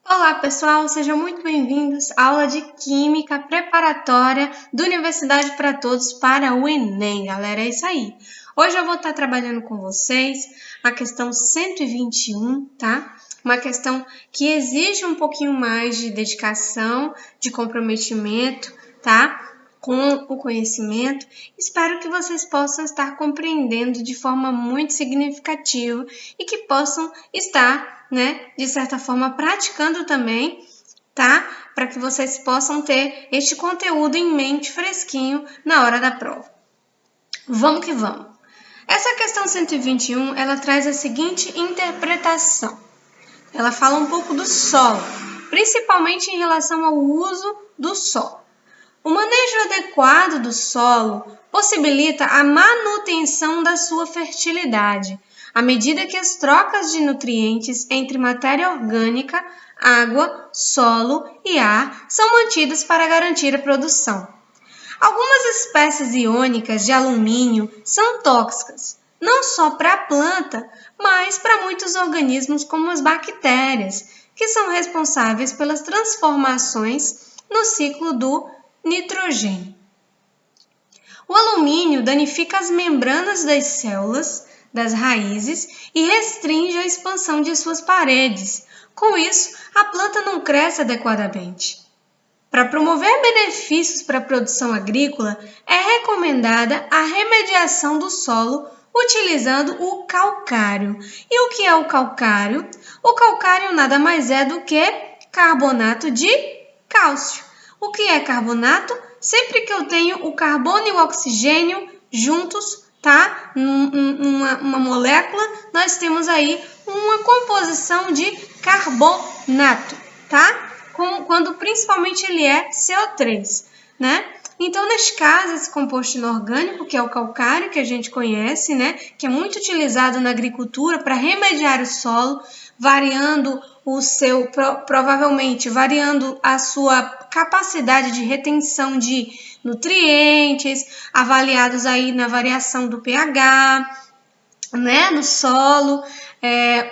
Olá, pessoal, sejam muito bem-vindos à aula de Química preparatória da Universidade para Todos para o Enem, galera. É isso aí. Hoje eu vou estar trabalhando com vocês a questão 121, tá? Uma questão que exige um pouquinho mais de dedicação, de comprometimento, tá? Com o conhecimento. Espero que vocês possam estar compreendendo de forma muito significativa e que possam estar, de certa forma, praticando também, tá? Para que vocês possam ter este conteúdo em mente fresquinho na hora da prova. Vamos que vamos. Essa questão 121, ela traz a seguinte interpretação. Ela fala um pouco do solo, principalmente em relação ao uso do solo. O manejo adequado do solo possibilita a manutenção da sua fertilidade, à medida que as trocas de nutrientes entre matéria orgânica, água, solo e ar são mantidas para garantir a produção. Algumas espécies iônicas de alumínio são tóxicas, não só para a planta, mas para muitos organismos como as bactérias, que são responsáveis pelas transformações no ciclo do nitrogênio. O alumínio danifica as membranas das células, das raízes e restringe a expansão de suas paredes. Com isso, a planta não cresce adequadamente. Para promover benefícios para a produção agrícola, é recomendada a remediação do solo utilizando o calcário. E o que é o calcário? O calcário nada mais é do que carbonato de cálcio. O que é carbonato? Sempre que eu tenho o carbono e o oxigênio juntos, tá? Uma molécula, nós temos aí uma composição de carbonato, tá? Quando principalmente ele é CO3, né? Então, neste caso, esse composto inorgânico, que é o calcário, que a gente conhece, né? Que é muito utilizado na agricultura para remediar o solo, variando provavelmente variando a sua capacidade de retenção de nutrientes, avaliados aí na variação do pH, né, no solo.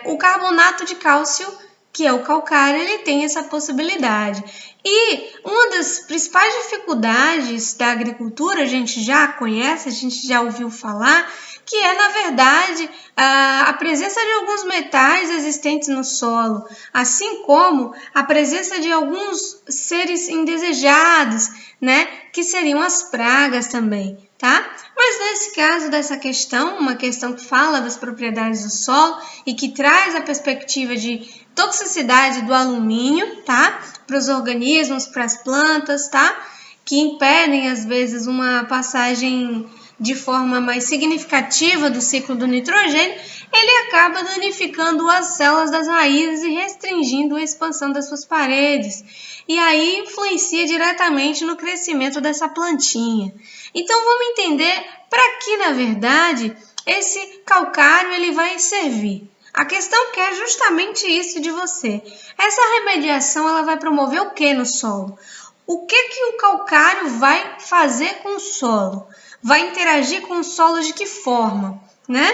O carbonato de cálcio, que é o calcário, ele tem essa possibilidade. E uma das principais dificuldades da agricultura, a gente já conhece, a gente já ouviu falar, que é, na verdade, a presença de alguns metais existentes no solo, assim como a presença de alguns seres indesejados, né, que seriam as pragas também, tá? Mas nesse caso dessa questão, uma questão que fala das propriedades do solo e que traz a perspectiva de toxicidade do alumínio, tá? Para os organismos, para as plantas, tá? Que impedem, às vezes, uma passagem de forma mais significativa do ciclo do nitrogênio, ele acaba danificando as células das raízes e restringindo a expansão das suas paredes. E aí influencia diretamente no crescimento dessa plantinha. Então vamos entender para que, na verdade, esse calcário ele vai servir. A questão quer justamente isso de você. Essa remediação ela vai promover o que no solo? O que o calcário vai fazer com o solo? Vai interagir com o solo de que forma, né?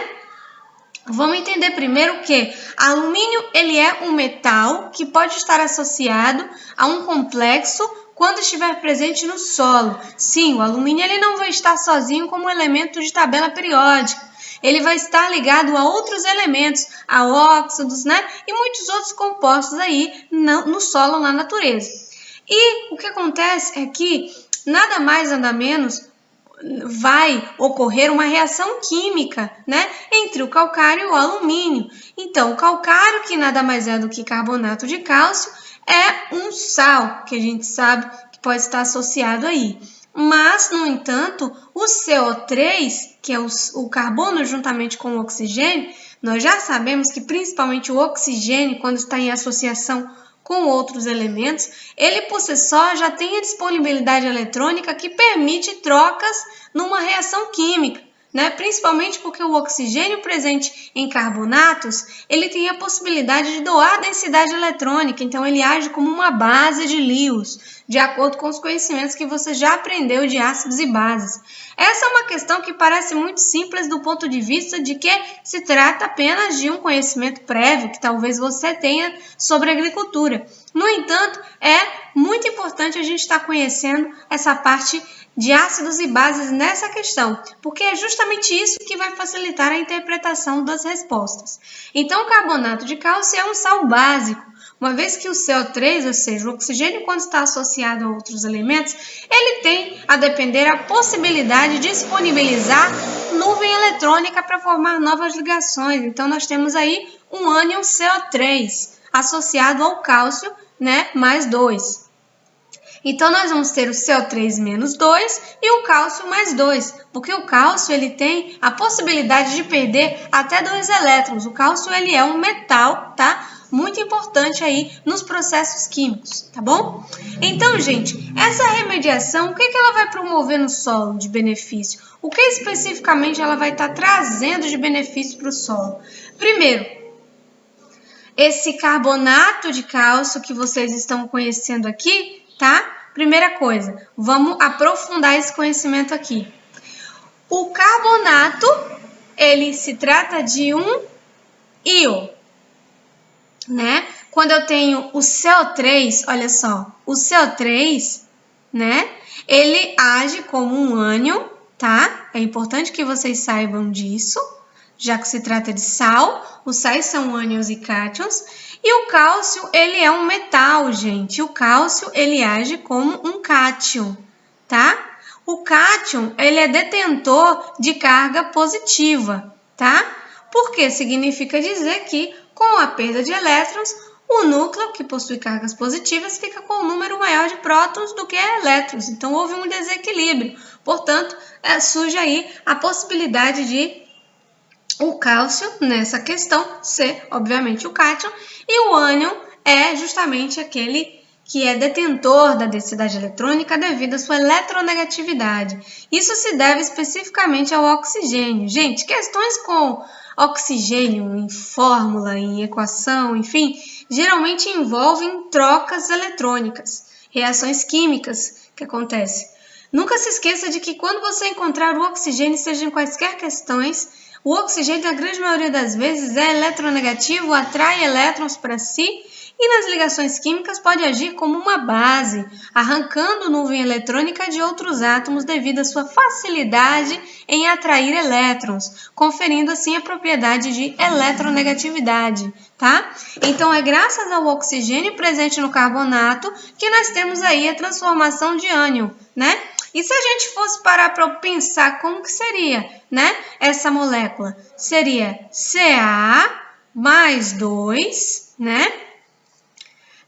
Vamos entender primeiro que alumínio ele é um metal que pode estar associado a um complexo quando estiver presente no solo. Sim, o alumínio ele não vai estar sozinho como elemento de tabela periódica. Ele vai estar ligado a outros elementos, a óxidos, né? E muitos outros compostos aí no solo, na natureza. E o que acontece é que nada mais, nada menos vai ocorrer uma reação química, né, entre o calcário e o alumínio. Então, o calcário, que nada mais é do que carbonato de cálcio, é um sal, que a gente sabe que pode estar associado aí. Mas, no entanto, o CO3, que é o carbono juntamente com o oxigênio, nós já sabemos que principalmente o oxigênio, quando está em associação com outros elementos, ele por si só já tem a disponibilidade eletrônica que permite trocas numa reação química, né? Principalmente porque o oxigênio presente em carbonatos, ele tem a possibilidade de doar densidade eletrônica, então ele age como uma base de Lewis, de acordo com os conhecimentos que você já aprendeu de ácidos e bases. Essa é uma questão que parece muito simples do ponto de vista de que se trata apenas de um conhecimento prévio que talvez você tenha sobre agricultura. No entanto, é muito importante a gente estar conhecendo essa parte de ácidos e bases nessa questão, porque é justamente isso que vai facilitar a interpretação das respostas. Então, o carbonato de cálcio é um sal básico, uma vez que o CO3, ou seja, o oxigênio, quando está associado a outros elementos, ele tem, a depender, a possibilidade de disponibilizar nuvem eletrônica para formar novas ligações. Então, nós temos aí um ânion CO3 associado ao cálcio, né, mais 2. Então, nós vamos ter o CO3 menos 2 e o cálcio mais 2, porque o cálcio ele tem a possibilidade de perder até 2 elétrons. O cálcio ele é um metal, tá? Muito importante aí nos processos químicos, tá bom? Então, gente, essa remediação, o que ela vai promover no solo de benefício? O que especificamente ela vai estar trazendo de benefício para o solo? Primeiro, esse carbonato de cálcio que vocês estão conhecendo aqui, tá? Primeira coisa, vamos aprofundar esse conhecimento aqui. O carbonato, ele se trata de um íon, né? Quando eu tenho o CO3, olha só, o CO3, né? Ele age como um ânion, tá? É importante que vocês saibam disso, já que se trata de sal, os sais são ânions e cátions. E o cálcio, ele é um metal, gente. O cálcio, ele age como um cátion, tá? O cátion, ele é detentor de carga positiva, tá? Porque significa dizer que, com a perda de elétrons, o núcleo, que possui cargas positivas, fica com um número maior de prótons do que elétrons. Então, houve um desequilíbrio. Portanto, surge aí a possibilidade de o cálcio, nessa questão, ser, obviamente, o cátion, e o ânion é justamente aquele que é detentor da densidade eletrônica devido à sua eletronegatividade. Isso se deve especificamente ao oxigênio. Gente, questões com oxigênio em fórmula, em equação, enfim, geralmente envolvem trocas eletrônicas, reações químicas que acontecem. Nunca se esqueça de que quando você encontrar o oxigênio, seja em quaisquer questões, o oxigênio, na grande maioria das vezes, é eletronegativo, atrai elétrons para si e nas ligações químicas pode agir como uma base, arrancando nuvem eletrônica de outros átomos devido à sua facilidade em atrair elétrons, conferindo assim a propriedade de eletronegatividade, tá? Então, é graças ao oxigênio presente no carbonato que nós temos aí a transformação de ânion, né? E se a gente fosse parar para pensar como que seria, né, essa molécula? Seria Ca mais 2, né?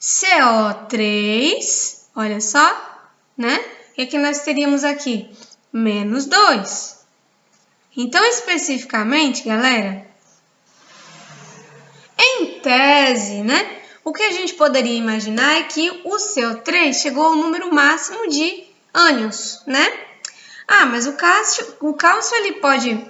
CO3, olha só, né? O que nós teríamos aqui? Menos 2. Então, especificamente, galera, em tese, né? O que a gente poderia imaginar é que o CO3 chegou ao número máximo de ânions, né? Ah, mas o cálcio ele pode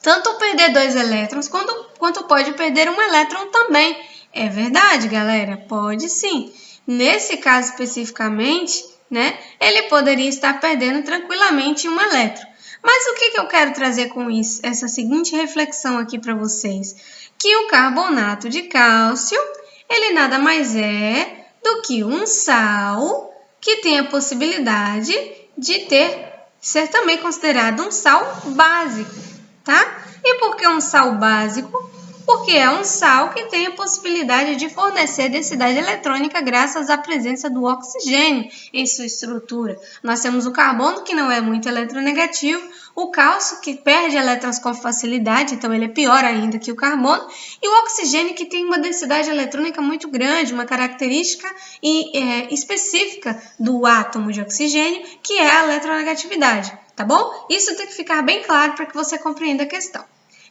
tanto perder 2 elétrons quanto pode perder 1 elétron também. É verdade, galera? Pode sim. Nesse caso especificamente, né, ele poderia estar perdendo tranquilamente 1 elétron. Mas o que eu quero trazer com isso? Essa seguinte reflexão aqui para vocês. Que o carbonato de cálcio, ele nada mais é do que um sal que tem a possibilidade de ser também considerado um sal básico, tá? E por que um sal básico? Porque é um sal que tem a possibilidade de fornecer densidade eletrônica graças à presença do oxigênio em sua estrutura. Nós temos o carbono, que não é muito eletronegativo, o cálcio, que perde elétrons com facilidade, então ele é pior ainda que o carbono, e o oxigênio, que tem uma densidade eletrônica muito grande, uma característica específica do átomo de oxigênio, que é a eletronegatividade, tá bom? Isso tem que ficar bem claro para que você compreenda a questão.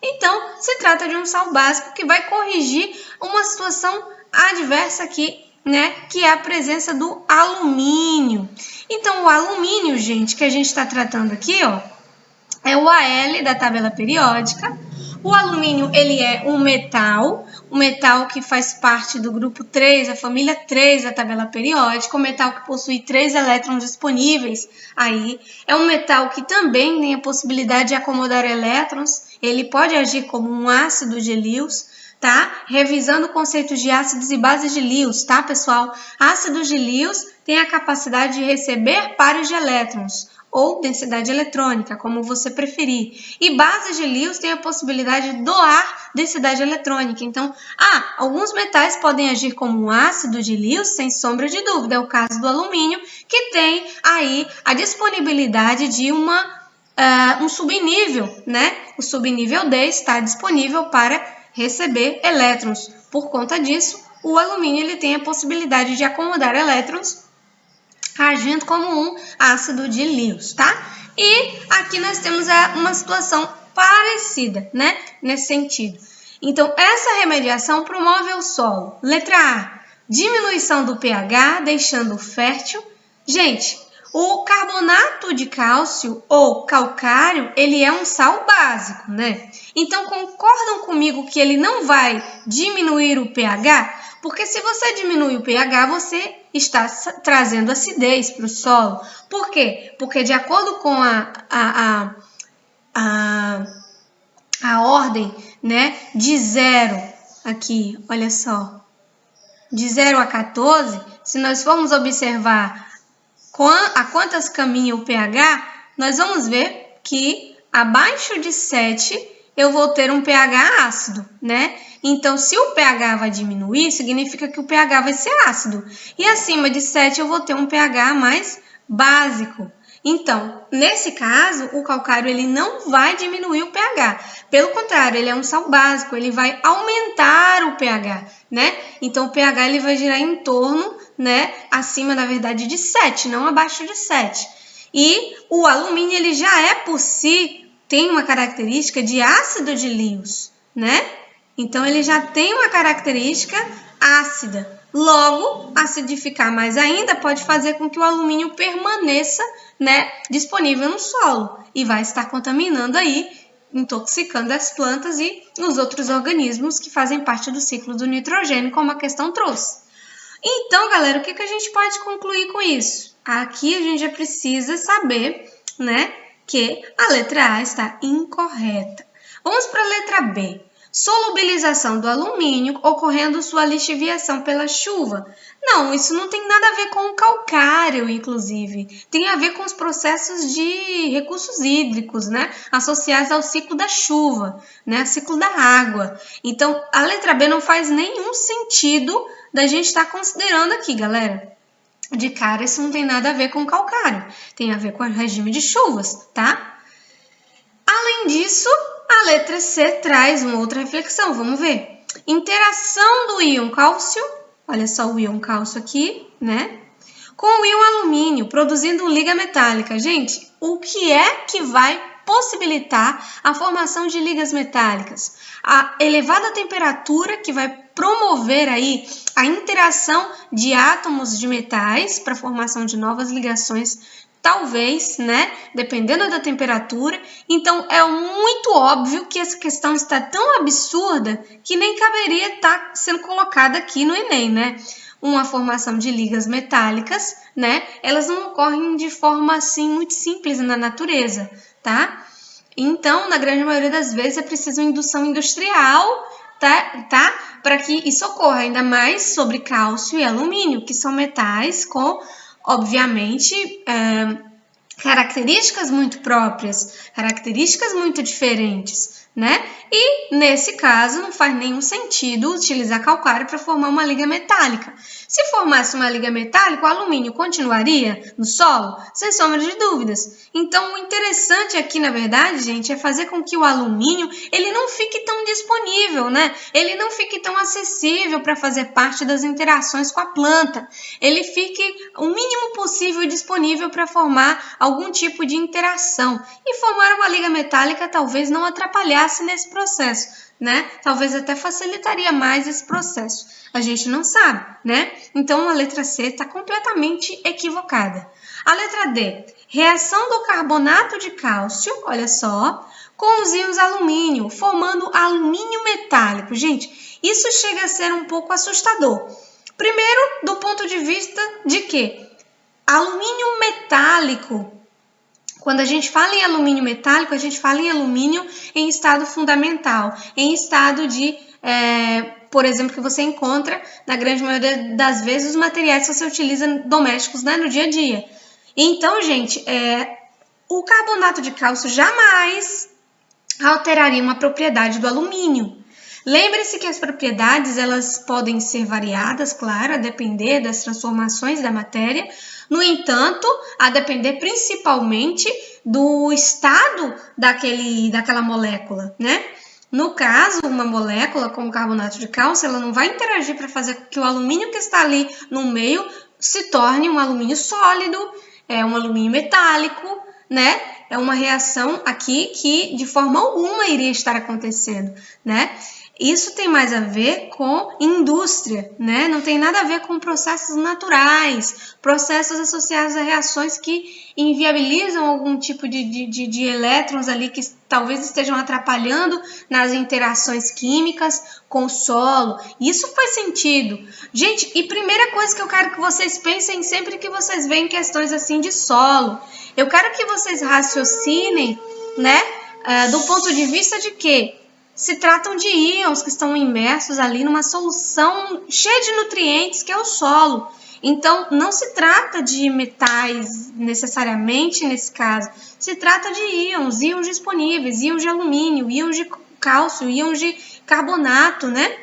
Então, se trata de um sal básico que vai corrigir uma situação adversa aqui, né? Que é a presença do alumínio. Então, o alumínio, gente, que a gente está tratando aqui, ó, é o Al da tabela periódica. O alumínio, ele é um metal que faz parte do grupo 3, a família 3 da tabela periódica, um metal que possui 3 elétrons disponíveis. Aí é um metal que também tem a possibilidade de acomodar elétrons, ele pode agir como um ácido de Lewis, tá? Revisando conceitos de ácidos e bases de Lewis, tá, pessoal? Ácidos de Lewis têm a capacidade de receber pares de elétrons, ou densidade eletrônica, como você preferir. E bases de Lewis têm a possibilidade de doar densidade eletrônica. Então, alguns metais podem agir como um ácido de Lewis, sem sombra de dúvida. É o caso do alumínio, que tem aí a disponibilidade de um subnível, né? O subnível D está disponível para receber elétrons. Por conta disso, o alumínio ele tem a possibilidade de acomodar elétrons agindo como um ácido de Lewis, tá? E aqui nós temos uma situação parecida, né? Nesse sentido. Então, essa remediação promove o solo. Letra A, diminuição do pH, deixando fértil. Gente, o carbonato de cálcio ou calcário, ele é um sal básico, né? Então, concordam comigo que ele não vai diminuir o pH? Porque se você diminui o pH, você está trazendo acidez para o solo. Por quê? Porque de acordo com a ordem, né, de 0 aqui, olha só, de 0 a 14, se nós formos observar a quantas caminha o pH, nós vamos ver que abaixo de 7 eu vou ter um pH ácido, né? Então, se o pH vai diminuir, significa que o pH vai ser ácido. E acima de 7 eu vou ter um pH mais básico. Então, nesse caso, o calcário ele não vai diminuir o pH. Pelo contrário, ele é um sal básico, ele vai aumentar o pH, né? Então, o pH ele vai girar em torno, né, acima, na verdade, de 7, não abaixo de 7. E o alumínio ele já é por si tem uma característica de ácido de Lewis, né? Então, ele já tem uma característica ácida. Logo, acidificar mais ainda pode fazer com que o alumínio permaneça, né, disponível no solo e vai estar contaminando aí, intoxicando as plantas e os outros organismos que fazem parte do ciclo do nitrogênio, como a questão trouxe. Então, galera, o que a gente pode concluir com isso? Aqui a gente já precisa saber, né, que a letra A está incorreta. Vamos para a letra B. Solubilização do alumínio ocorrendo sua lixiviação pela chuva. Não, isso não tem nada a ver com o calcário, inclusive. Tem a ver com os processos de recursos hídricos, né? Associados ao ciclo da chuva, né? Ciclo da água. Então, a letra B não faz nenhum sentido da gente estar considerando aqui, galera. De cara, isso não tem nada a ver com calcário. Tem a ver com o regime de chuvas, tá? Além disso, a letra C traz uma outra reflexão. Vamos ver. Interação do íon cálcio, olha só o íon cálcio aqui, né? Com o íon alumínio, produzindo liga metálica. Gente, o que é que vai possibilitar a formação de ligas metálicas? A elevada temperatura que vai promover aí a interação de átomos de metais para a formação de novas ligações, talvez, né, dependendo da temperatura. Então, é muito óbvio que essa questão está tão absurda que nem caberia estar sendo colocada aqui no Enem, né? Uma formação de ligas metálicas, né? Elas não ocorrem de forma assim muito simples na natureza, tá? Então, na grande maioria das vezes, é preciso indução industrial, tá? Para que isso ocorra, ainda mais sobre cálcio e alumínio, que são metais com, obviamente, características muito próprias, características muito diferentes, né? E, nesse caso, não faz nenhum sentido utilizar calcário para formar uma liga metálica. Se formasse uma liga metálica, o alumínio continuaria no solo? Sem sombra de dúvidas. Então, o interessante aqui, na verdade, gente, é fazer com que o alumínio ele não fique tão disponível, né? Ele não fique tão acessível para fazer parte das interações com a planta. Ele fique o mínimo possível disponível para formar algum tipo de interação. E formar uma liga metálica talvez não atrapalhasse nesse processo, né? Talvez até facilitaria mais esse processo. A gente não sabe, né? Então, a letra C está completamente equivocada. A letra D, reação do carbonato de cálcio, olha só, com os íons alumínio, formando alumínio metálico. Gente, isso chega a ser um pouco assustador. Primeiro, do ponto de vista de que alumínio metálico, quando a gente fala em alumínio metálico, a gente fala em alumínio em estado fundamental, em estado de, por exemplo, que você encontra, na grande maioria das vezes, os materiais que você utiliza domésticos, né, no dia a dia. Então, gente, o carbonato de cálcio jamais alteraria uma propriedade do alumínio. Lembre-se que as propriedades elas podem ser variadas, claro, a depender das transformações da matéria. No entanto, a depender principalmente do estado daquela molécula, né? No caso, uma molécula como carbonato de cálcio, ela não vai interagir para fazer com que o alumínio que está ali no meio se torne um alumínio sólido, um alumínio metálico, né? É uma reação aqui que de forma alguma iria estar acontecendo, né? Isso tem mais a ver com indústria, né? Não tem nada a ver com processos naturais, processos associados a reações que inviabilizam algum tipo de elétrons ali que talvez estejam atrapalhando nas interações químicas com o solo. Isso faz sentido. Gente, e primeira coisa que eu quero que vocês pensem sempre que vocês veem questões assim de solo, eu quero que vocês raciocinem, né? Do ponto de vista de que se tratam de íons que estão imersos ali numa solução cheia de nutrientes, que é o solo. Então, não se trata de metais necessariamente nesse caso, se trata de íons disponíveis, íons de alumínio, íons de cálcio, íons de carbonato, né?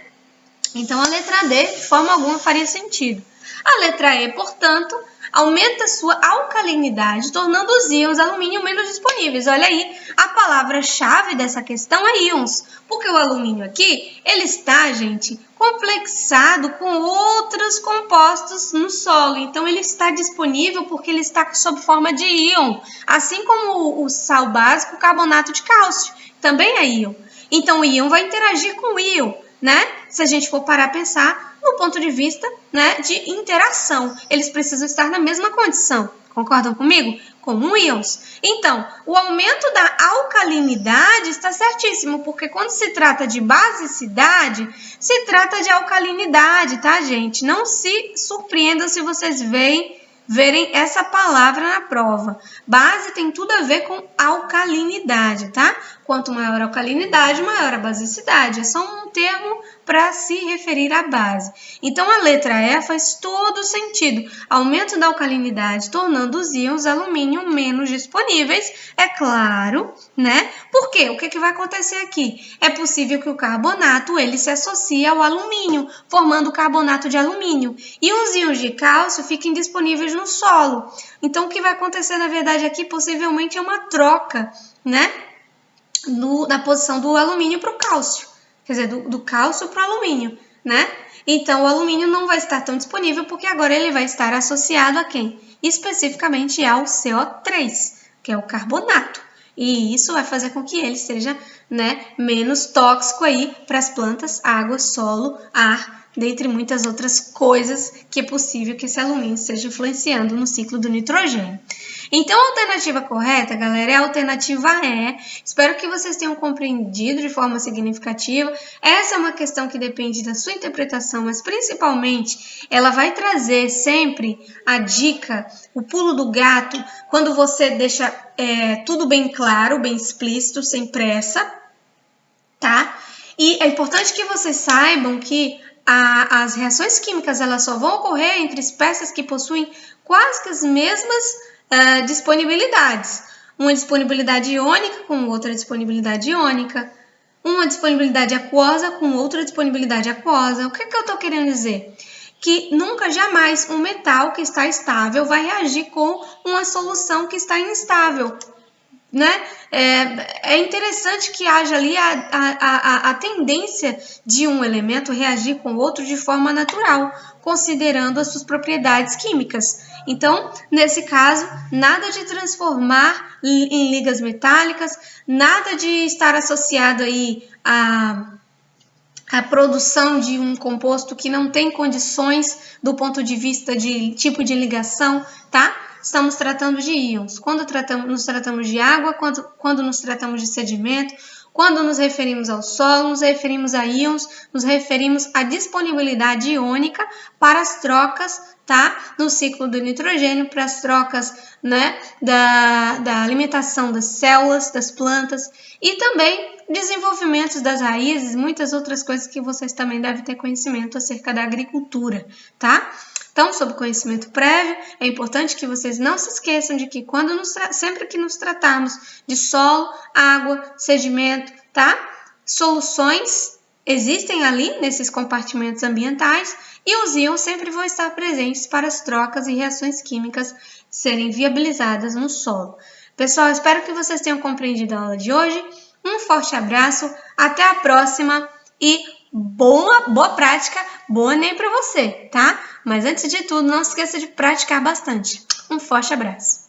Então, a letra D, de forma alguma, faria sentido. A letra E, portanto, aumenta sua alcalinidade, tornando os íons alumínio menos disponíveis. Olha aí, a palavra-chave dessa questão é íons, porque o alumínio aqui, ele está, gente, complexado com outros compostos no solo. Então, ele está disponível porque ele está sob forma de íon, assim como o sal básico, o carbonato de cálcio, também é íon. Então, o íon vai interagir com o íon, né? Se a gente for parar a pensar no ponto de vista, né, de interação. Eles precisam estar na mesma condição. Concordam comigo? Como íons. Então, o aumento da alcalinidade está certíssimo, porque quando se trata de basicidade, se trata de alcalinidade, tá, gente? Não se surpreendam se vocês verem essa palavra na prova. Base tem tudo a ver com alcalinidade, tá? Quanto maior a alcalinidade, maior a basicidade. É só um termo para se referir à base. Então, a letra E faz todo sentido. Aumento da alcalinidade, tornando os íons alumínio menos disponíveis, é claro, né? Por quê? O que vai acontecer aqui? É possível que o carbonato ele se associe ao alumínio, formando carbonato de alumínio. E os íons de cálcio fiquem disponíveis no solo. Então, o que vai acontecer, na verdade, aqui possivelmente é uma troca, né? Da posição do alumínio para o cálcio. Quer dizer, do cálcio para o alumínio, né? Então, o alumínio não vai estar tão disponível porque agora ele vai estar associado a quem? Especificamente ao CO3, que é o carbonato. E isso vai fazer com que ele seja, né, menos tóxico aí para as plantas, água, solo, ar, dentre muitas outras coisas que é possível que esse alumínio esteja influenciando no ciclo do nitrogênio. Então, a alternativa correta, galera, é a alternativa E. Espero que vocês tenham compreendido de forma significativa. Essa é uma questão que depende da sua interpretação, mas principalmente ela vai trazer sempre a dica, o pulo do gato, quando você deixa tudo bem claro, bem explícito, sem pressa, tá? E é importante que vocês saibam que as reações químicas elas só vão ocorrer entre espécies que possuem quase que as mesmas disponibilidades. Uma disponibilidade iônica com outra disponibilidade iônica, uma disponibilidade aquosa com outra disponibilidade aquosa. O que eu estou querendo dizer? Que nunca, jamais, um metal que está estável vai reagir com uma solução que está instável, né? É interessante que haja ali a tendência de um elemento reagir com outro de forma natural, considerando as suas propriedades químicas. Então, nesse caso, nada de transformar em ligas metálicas, nada de estar associado aí a a produção de um composto que não tem condições do ponto de vista de tipo de ligação, tá? Estamos tratando de íons. Quando nos tratamos de água, quando nos tratamos de sedimento, quando nos referimos ao solo, nos referimos a íons, nos referimos à disponibilidade iônica para as trocas, tá? No ciclo do nitrogênio, para as trocas, né, da alimentação das células, das plantas e também desenvolvimentos das raízes, muitas outras coisas que vocês também devem ter conhecimento acerca da agricultura, tá? Então, sobre conhecimento prévio, é importante que vocês não se esqueçam de que sempre que nos tratarmos de solo, água, sedimento, tá? Soluções existem ali nesses compartimentos ambientais e os íons sempre vão estar presentes para as trocas e reações químicas serem viabilizadas no solo. Pessoal, espero que vocês tenham compreendido a aula de hoje. Um forte abraço, até a próxima e boa prática, boa ENEM para você, tá? Mas antes de tudo, não esqueça de praticar bastante. Um forte abraço.